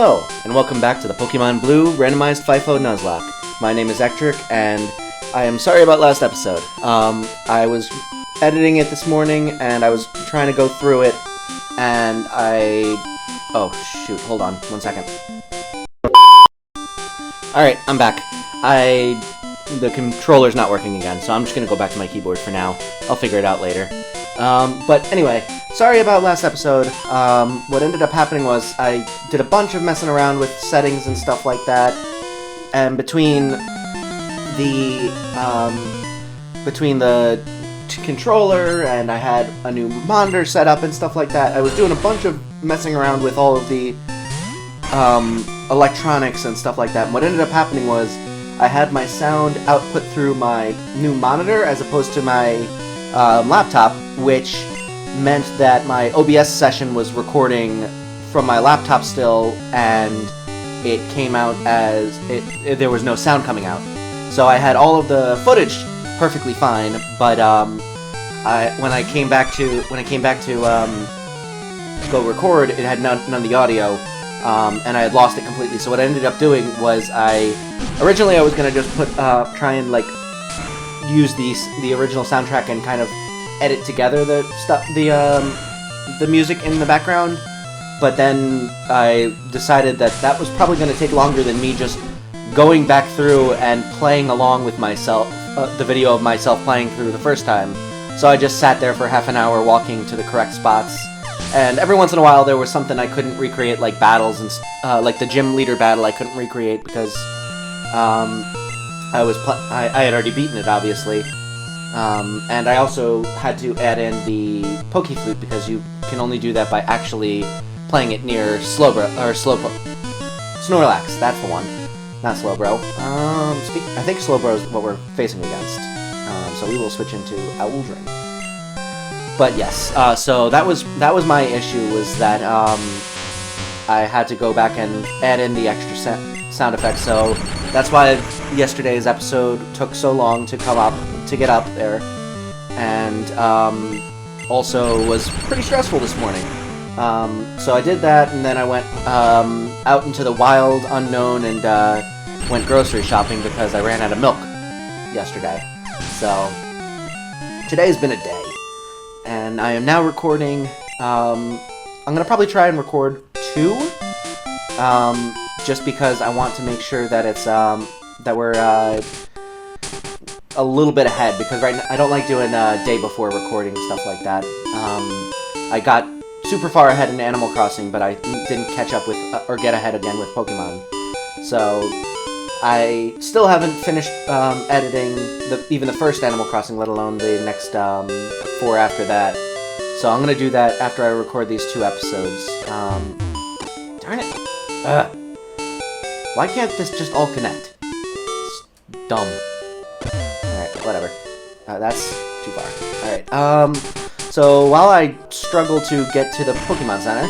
Hello, and welcome back to the Pokemon Blue Randomized FIFO Nuzlocke. My name is Ectric, and I am sorry about last episode. I was editing it this morning, and I was trying to go through it, and oh, shoot, hold on, 1 second. Alright, I'm back. The controller's not working again, so I'm just gonna go back to my keyboard for now. I'll figure it out later. But anyway, sorry about last episode. What ended up happening was I did a bunch of messing around with settings and stuff like that, and between the controller and I had a new monitor set up and stuff like that, I was doing a bunch of messing around with all of the electronics and stuff like that. And what ended up happening was I had my sound output through my new monitor as opposed to my laptop, which meant that my OBS session was recording from my laptop still, and it came out as there was no sound coming out. So I had all of the footage perfectly fine, but when I came back to go record, it had none of the audio, and I had lost it completely. So what I ended up doing was originally I was gonna just try and like use the original soundtrack and kind of edit together the music in the background, but then I decided that was probably going to take longer than me just going back through and playing along with myself, the video of myself playing through the first time. So I just sat there for half an hour walking to the correct spots, and every once in a while there was something I couldn't recreate, like battles and like the gym leader battle I couldn't recreate because I had already beaten it, obviously. And I also had to add in the Pokeflute because you can only do that by actually playing it near Snorlax. That's the one, not Slowbro. I think Slowbro is what we're facing against. So we will switch into Owldren. But yes, so that was my issue, was that I had to go back and add in the extra sound effects. So that's why yesterday's episode took so long to get up there, and also was pretty stressful this morning. So I did that, and then I went out into the wild unknown and went grocery shopping because I ran out of milk yesterday. So today's been a day, and I am now recording. I'm gonna probably try and record 2. Just because I want to make sure that it's that we're a little bit ahead, because right now I don't like doing day before recording stuff like that. I got super far ahead in Animal Crossing, but I didn't catch up with or get ahead again with Pokemon. So I still haven't finished editing even the first Animal Crossing, let alone the next 4 after that. So I'm gonna do that after I record these 2 episodes. Darn it! Why can't this just all connect? It's dumb. Alright, whatever. That's too far. Alright, so while I struggle to get to the Pokemon Center,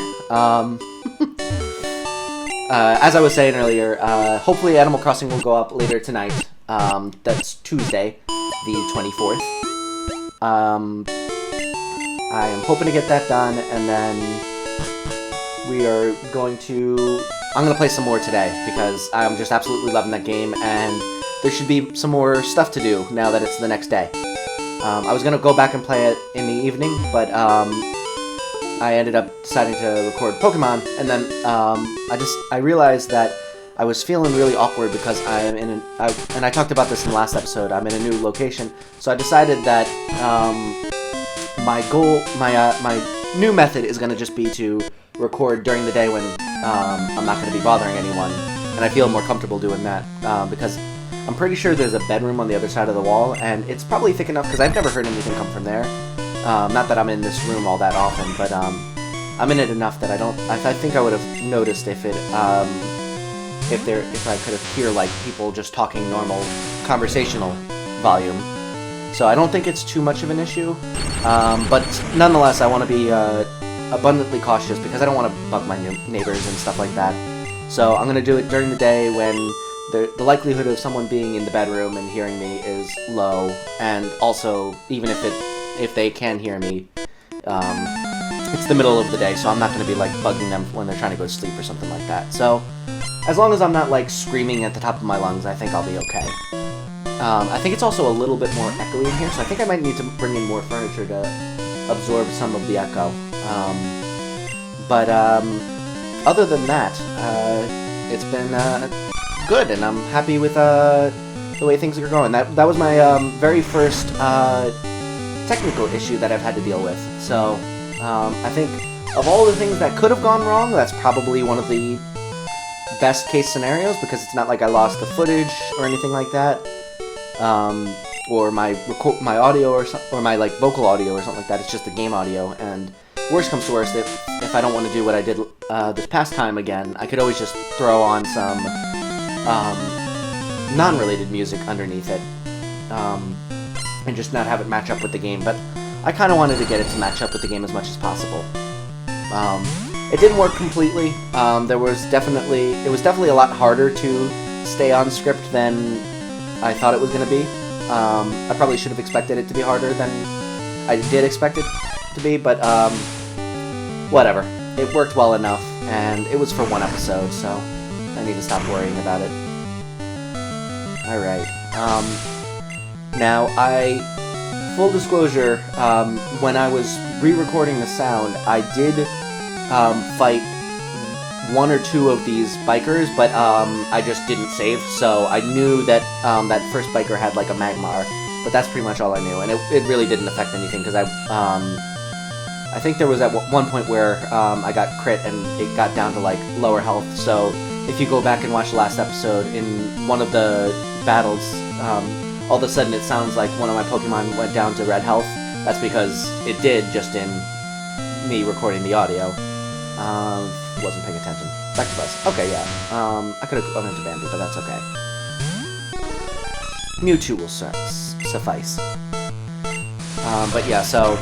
as I was saying earlier, hopefully Animal Crossing will go up later tonight. That's Tuesday, the 24th. I am hoping to get that done, and then I'm going to play some more today, because I'm just absolutely loving that game, and there should be some more stuff to do now that it's the next day. I was going to go back and play it in the evening, but I ended up deciding to record Pokemon, and then I realized that I was feeling really awkward because and I talked about this in the last episode, I'm in a new location, so I decided that my new method is going to just be to record during the day when I'm not going to be bothering anyone, and I feel more comfortable doing that, because I'm pretty sure there's a bedroom on the other side of the wall, and it's probably thick enough, because I've never heard anything come from there. Not that I'm in this room all that often, but I'm in it enough that I think I would have noticed if I could have hear like people just talking normal conversational volume. So I don't think it's too much of an issue, but nonetheless I want to be abundantly cautious because I don't want to bug my neighbors and stuff like that. So I'm going to do it during the day when the likelihood of someone being in the bedroom and hearing me is low, and also even if they can hear me, it's the middle of the day, so I'm not going to be like bugging them when they're trying to go to sleep or something like that. So as long as I'm not like screaming at the top of my lungs, I think I'll be okay. I think it's also a little bit more echoey in here, so I think I might need to bring in more furniture to absorb some of the echo. But other than that, it's been good, and I'm happy with the way things are going. That was my very first technical issue that I've had to deal with. So I think of all the things that could have gone wrong, that's probably one of the best case scenarios, because it's not like I lost the footage or anything like that, or my audio or my like vocal audio or something like that. It's just the game audio. And worst comes to worst, if I don't want to do what I did this past time again, I could always just throw on some non-related music underneath it, and just not have it match up with the game. But I kind of wanted to get it to match up with the game as much as possible. It didn't work completely. It was definitely a lot harder to stay on script than I thought it was going to be. I probably should have expected it to be harder than I did expect it to be, but whatever. It worked well enough, and it was for one episode, so I need to stop worrying about it. Alright. Now, full disclosure, when I was re-recording the sound, I did fight one or two of these bikers, but I just didn't save, so I knew that that first biker had like a Magmar, but that's pretty much all I knew, and it really didn't affect anything, because I think there was at one point where I got crit and it got down to like lower health, so if you go back and watch the last episode, in one of the battles, all of a sudden it sounds like one of my Pokemon went down to red health. That's because it did, just in me recording the audio. Wasn't paying attention. Back to Buzz. Okay, yeah. I could have gone into Bambi, but that's okay. Mewtwo will suffice. But yeah, so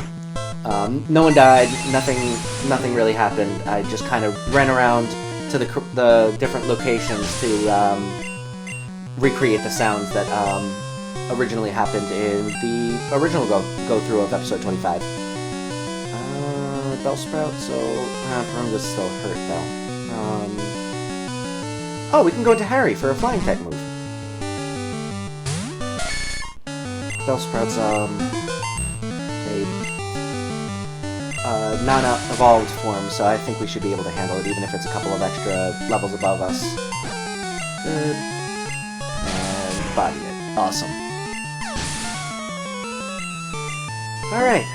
no one died. Nothing really happened. I just kind of ran around to the different locations to recreate the sounds that originally happened in the original go-through of episode 25. Bellsprout, so Perunga's still hurt though. Oh, we can go into Harry for a flying type move. Bellsprout's a non-evolved form, so I think we should be able to handle it, even if it's a couple of extra levels above us. Good. And body it. Awesome. Alright.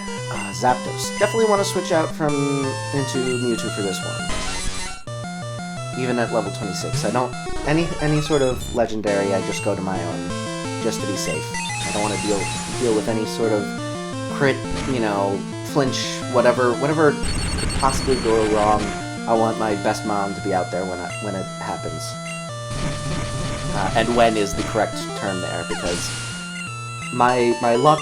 Zapdos. Definitely want to switch out into Mewtwo for this one. Even at level 26. I don't... Any sort of legendary, I just go to my own. Just to be safe. I don't want to deal with any sort of crit, flinch, whatever could possibly go wrong. I want my best mom to be out there when it happens. And when is the correct term there, because my luck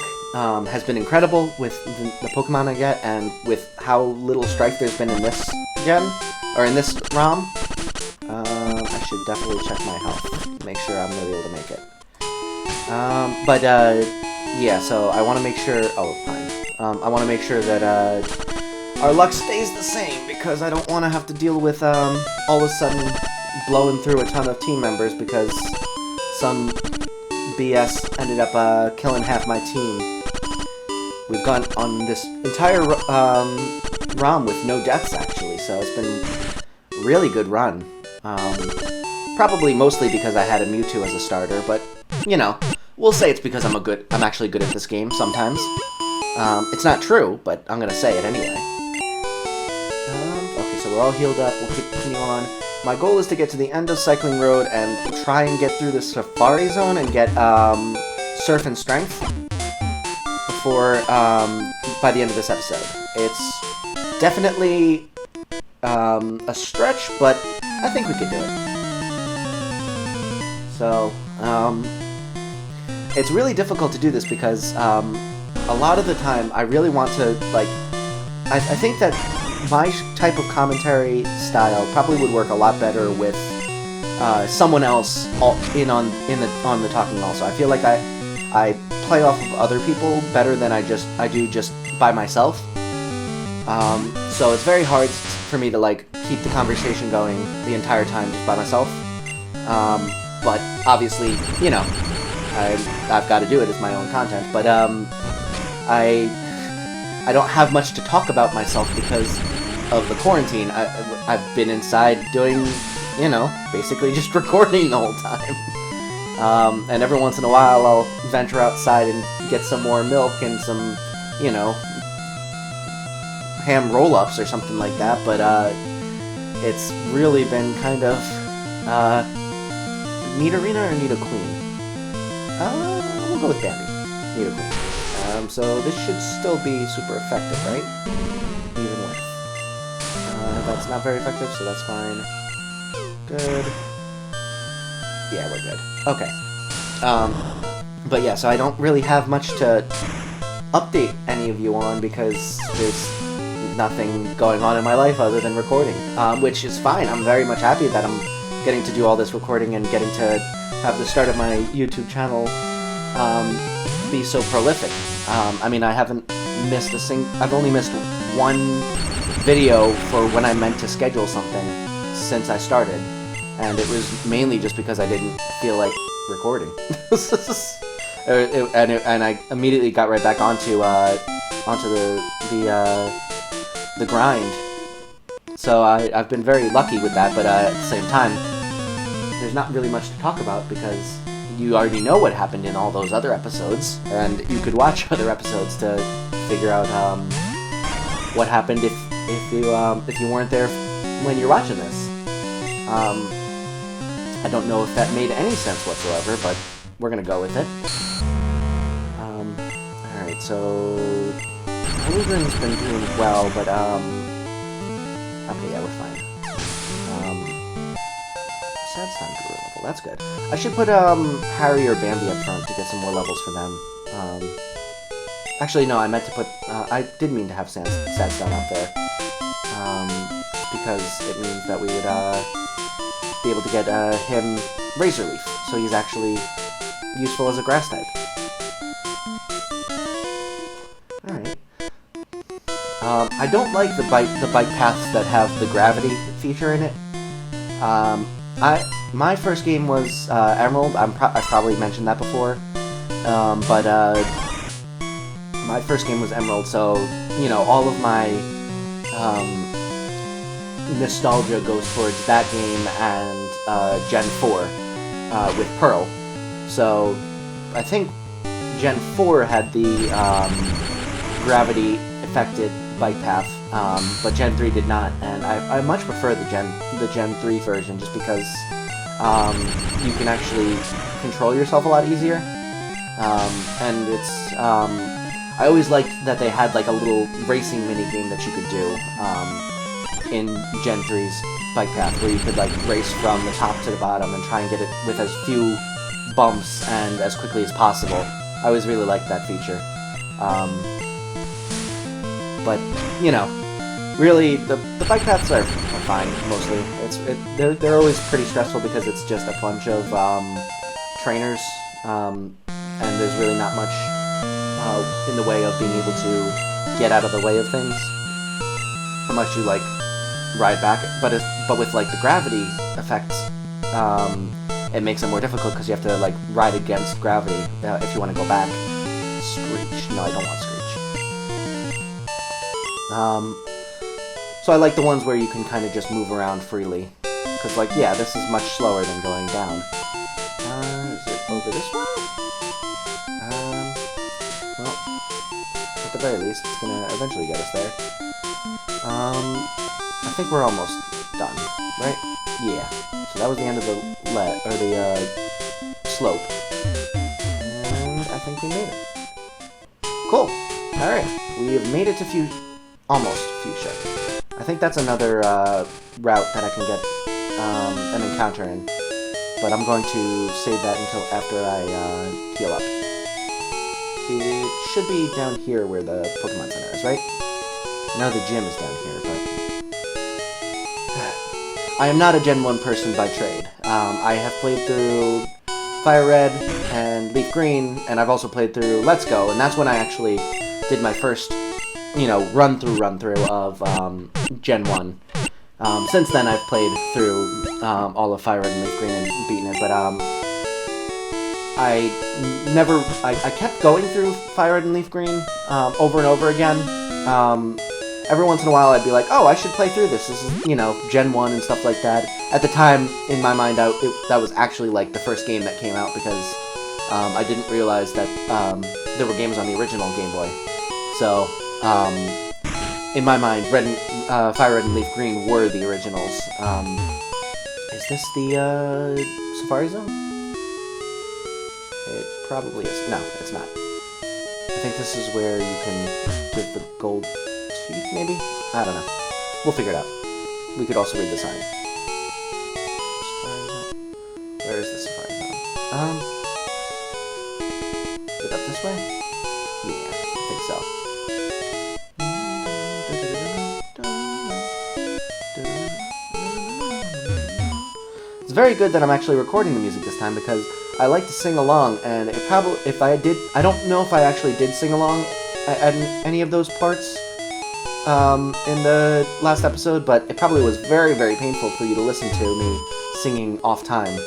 has been incredible with the Pokemon I get, and with how little strife there's been in this gen, or in this ROM. I should definitely check my health, make sure I'm going to be able to make it. Yeah, so I want to make sure... Oh, fine. I want to make sure that our luck stays the same, because I don't want to have to deal with all of a sudden blowing through a ton of team members because some BS ended up killing half my team. We've gone on this entire ROM with no deaths, actually, so it's been a really good run. Probably mostly because I had a Mewtwo as a starter, but, we'll say it's because I'm actually good at this game sometimes. It's not true, but I'm gonna say it anyway. Okay, so we're all healed up, we'll continue on. My goal is to get to the end of Cycling Road and try and get through the Safari Zone and get Surf and Strength before, by the end of this episode. It's definitely a stretch, but I think we could do it. So, it's really difficult to do this because a lot of the time I really want to, like, I think that my type of commentary style probably would work a lot better with someone else on the talking also. I feel like I play off of other people better than I do just by myself. So it's very hard for me to, like, keep the conversation going the entire time just by myself. But obviously, you know, I've got to do it as my own content. But I don't have much to talk about myself because of the quarantine. I've been inside doing, you know, basically just recording the whole time. And every once in a while I'll venture outside and get some more milk and some, you know, ham roll-ups or something like that, but it's really been kind of Need Arena or Need a Queen? We'll go with Dandy. Need a Queen. So this should still be super effective, right? Even with. That's not very effective, so that's fine. Good. Yeah, we're good. Okay. But yeah, so I don't really have much to update any of you on because there's nothing going on in my life other than recording, which is fine. I'm very much happy that I'm getting to do all this recording and getting to have the start of my YouTube channel be so prolific. I mean, I haven't missed I've only missed one video for when I meant to schedule something since I started, and it was mainly just because I didn't feel like recording. And I immediately got right back onto the grind. So I've been very lucky with that, but at the same time, there's not really much to talk about because you already know what happened in all those other episodes, and you could watch other episodes to figure out what happened if you weren't there when you're watching this. I don't know if that made any sense whatsoever, but we're gonna go with it. Alright, so Holmgren's been doing well, but okay, yeah, we're fine. Sad's time to level, that's good. I should put Harry or Bambi up front to get some more levels for them. Actually, no, I meant to put I did mean to have Sad's down up there. Because it means that we would be able to get him Razor Leaf, so he's actually useful as a grass type. Alright. I don't like the bike paths that have the gravity feature in it. My first game was Emerald. I probably mentioned that before. But my first game was Emerald, so, you know, all of my nostalgia goes towards that game and Gen 4 with Pearl. So I think Gen 4 had the gravity affected bike path, but Gen 3 did not, and I much prefer the Gen 3 version just because you can actually control yourself a lot easier, and it's I always liked that they had like a little racing minigame that you could do in Gen 3's bike path, where you could like race from the top to the bottom and try and get it with as few bumps and as quickly as possible. I always really liked that feature. But, you know, really, the bike paths are fine, mostly. They're always pretty stressful because it's just a bunch of trainers, and there's really not much in the way of being able to get out of the way of things, unless you, like, ride back. But with, like, the gravity effects, it makes it more difficult because you have to, like, ride against gravity if you want to go back. Screech. No, I don't want Screech. So I like the ones where you can kind of just move around freely. Because, like, yeah, this is much slower than going down. Is it over this way? Well, at the very least, it's gonna eventually get us there. I think we're almost done, right? Yeah. So that was the end of the slope. And I think we made it. Cool. Alright. We have made it to almost Fuchsia. I think that's another route that I can get an encounter in. But I'm going to save that until after I heal up. It should be down here where the Pokemon Center is, right? I know the gym is down here, but... I am not a Gen 1 person by trade. I have played through Fire Red and Leaf Green, and I've also played through Let's Go, and that's when I actually did my first you know, run through of Gen 1. Since then, I've played through all of Fire Red and Leaf Green and beaten it, but I kept going through Fire Red and Leaf Green over and over again. Every once in a while, I'd be like, oh, I should play through this. This is, you know, Gen 1 and stuff like that. At the time, in my mind, that was actually, like, the first game that came out, because I didn't realize that there were games on the original Game Boy. So, in my mind, Fire Red and Leaf Green were the originals. Is this the Safari Zone? It probably is. No, it's not. I think this is where you can give the gold teeth, maybe? I don't know. We'll figure it out. We could also read the sign. Where is the Safari Zone? Is it up this way? Yeah, I think so. It's very good that I'm actually recording the music this time, because I like to sing along, and it probably, I don't know if I actually did sing along at any of those parts in the last episode, but it probably was very, very painful for you to listen to me singing off time.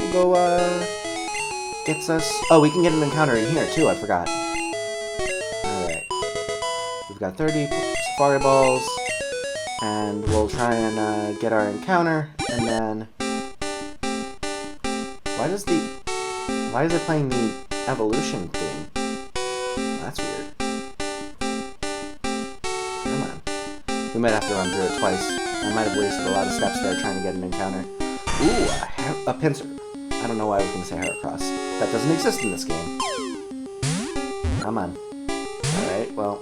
We'll go, gets us... Oh, we can get an encounter in here, too, I forgot. Alright. We've got 30 Safari Balls, and we'll try and get our encounter, and then... Why is it playing the evolution theme? That's weird. Come on. We might have to run through it twice. I might have wasted a lot of steps there trying to get an encounter. Ooh, a pincer. I don't know why I was going to say Heracross. That doesn't exist in this game. Come on. Alright, well...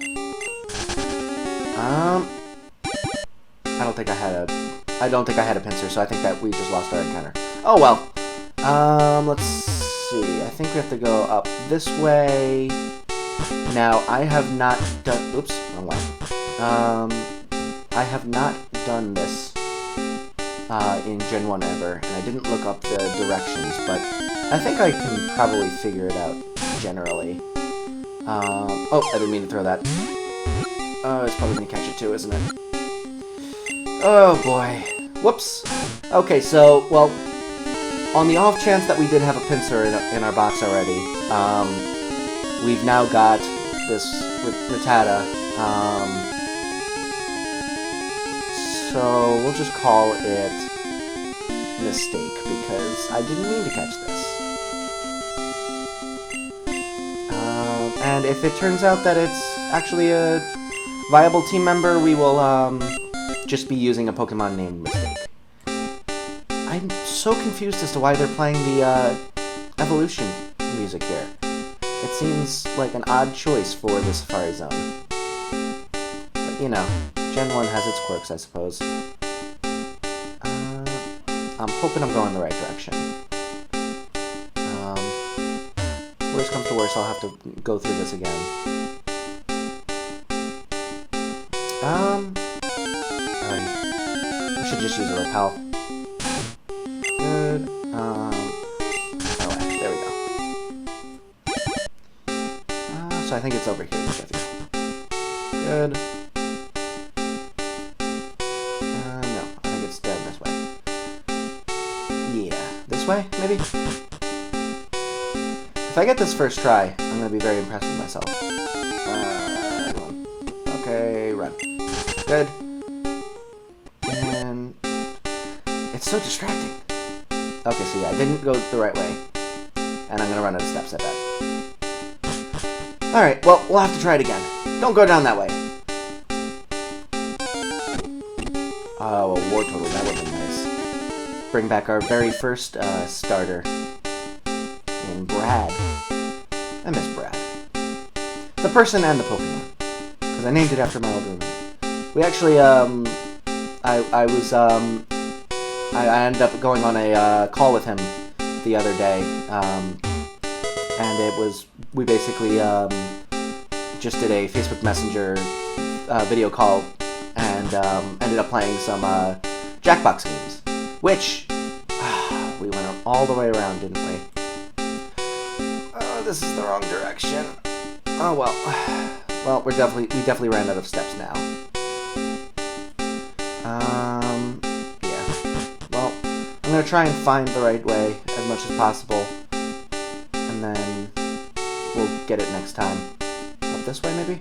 I don't think I had a pincer, so I think that we just lost our encounter. Oh well. Let's see. I think we have to go up this way. Now, I have not done... Oops, wrong way. I have not done this in Gen 1 ever, and I didn't look up the directions, but I think I can probably figure it out generally. Oh, I didn't mean to throw that. Oh, it's probably going to catch it too, isn't it? Oh, boy. Whoops. Okay, so, well... On the off chance that we did have a pincer in our box already, we've now got this Rattata, so we'll just call it Mistake, because I didn't mean to catch this. And if it turns out that it's actually a viable team member, we will just be using a Pokemon named Mistake. I'm so confused as to why they're playing the evolution music here. It seems like an odd choice for the Safari Zone. But, you know, Gen 1 has its quirks, I suppose. I'm hoping I'm going the right direction. Worst comes to worst, I'll have to go through this again. We should just use a repel. Good. There we go. So I think it's over here. Good. No, I think it's down this way. Yeah, this way, maybe? If I get this first try, I'm gonna be very impressed with myself. Okay, run. Good. And it's so distracting. Okay, so yeah, I didn't go the right way. And I'm gonna run out of steps, I bet. Alright, well, we'll have to try it again. Don't go down that way. Oh, a war total, that would've been nice. Bring back our very first starter. In Brad. I miss Brad. The person and the Pokemon. Because I named it after my old roommate. We actually, I ended up going on a call with him the other day, and we basically just did a Facebook Messenger video call, and ended up playing some Jackbox games, which we went all the way around, didn't we? Oh, this is the wrong direction. Oh well. Well, we definitely ran out of steps now. Yeah. Well, I'm gonna try and find the right way as much as possible, and then we'll get it next time. Up this way, maybe?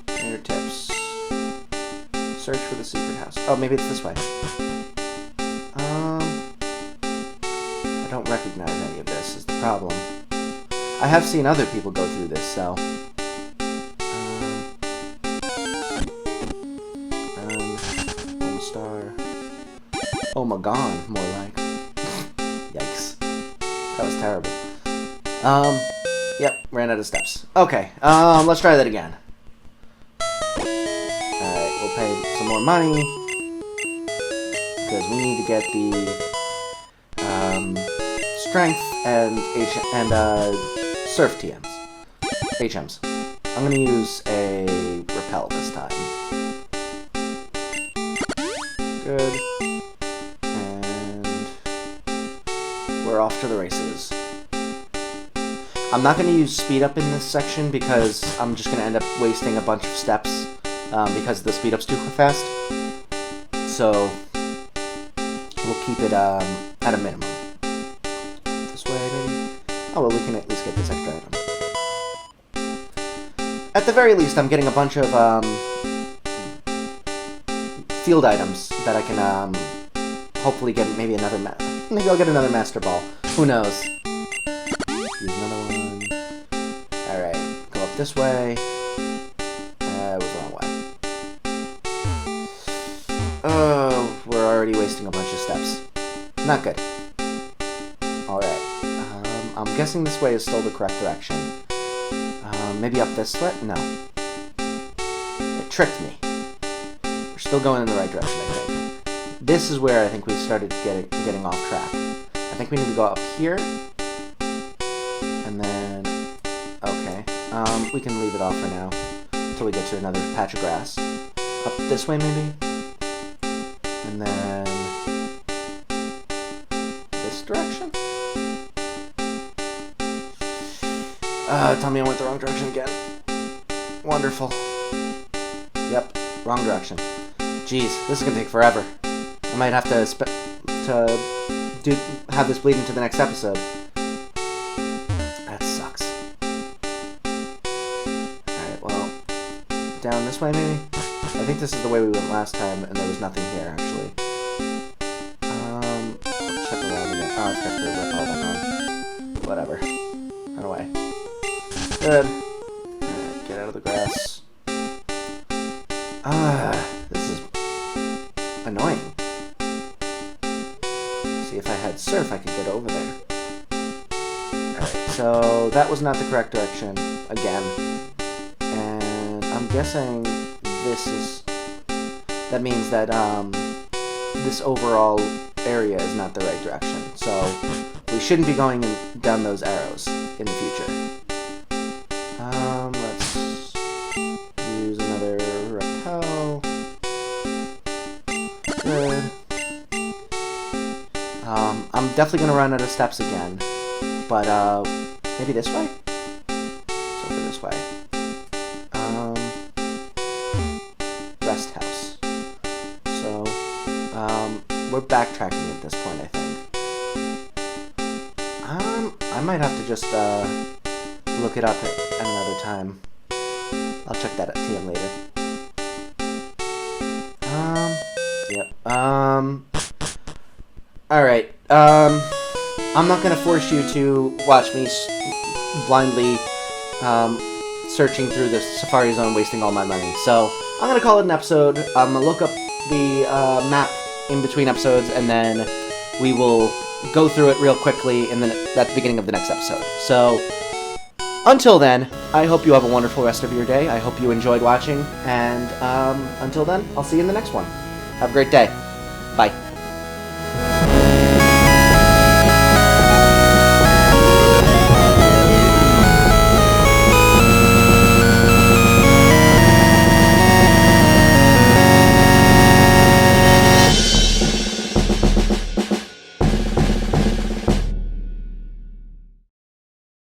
Fingertips. Search for the secret house. Oh, maybe it's this way. I don't recognize any of this is the problem. I have seen other people go through this, so... Home star... Oh my god, more like... Yikes. That was terrible. Yep, ran out of steps. Okay, let's try that again. Alright, we'll pay some more money. Because we need to get the... strength and surf TMs. HMs. I'm gonna use a repel this time. Good. And we're off to the races. I'm not gonna use speed up in this section because I'm just gonna end up wasting a bunch of steps because the speed up's too fast. So we'll keep it at a minimum. Oh, well, we can at least get this extra item. At the very least, I'm getting a bunch of, field items that I can, hopefully get maybe another maybe I'll get another Master Ball. Who knows? Use another one. Alright, go up this way. It was the wrong way. Oh, we're already wasting a bunch of steps. Not good. Alright. I'm guessing this way is still the correct direction. Maybe up this way? No. It tricked me. We're still going in the right direction, I think. This is where I think we started getting off track. I think we need to go up here. And then... Okay. We can leave it off for now. Until we get to another patch of grass. Up this way, maybe? And then... this direction? Tell me I went the wrong direction again. Wonderful. Yep, wrong direction. Jeez, this is gonna take forever. I might have to have this bleed into the next episode. That sucks. Alright, well, down this way maybe? I think this is the way we went last time, and there was nothing here, actually. Check around again. Oh, it's got the repel back on. Whatever. Run away. Good. Alright, get out of the grass. This is annoying. See, if I had surf, I could get over there. Alright, so that was not the correct direction, again. And I'm guessing this is... that means that, this overall area is not the right direction. So, we shouldn't be going down those arrows in the future. Let's use another repel. Good. I'm definitely gonna run out of steps again, but maybe this way? Let's go this way. Rest house. So, we're backtracking at this point, I think. I might have to just look it up at another time. I'll check that at TM later. Yep. Alright. I'm not gonna force you to watch me blindly searching through the Safari Zone, wasting all my money. So, I'm gonna call it an episode. I'm gonna look up the map in between episodes, and then we will go through it real quickly at the beginning of the next episode. So, until then, I hope you have a wonderful rest of your day. I hope you enjoyed watching, and until then, I'll see you in the next one. Have a great day. Bye.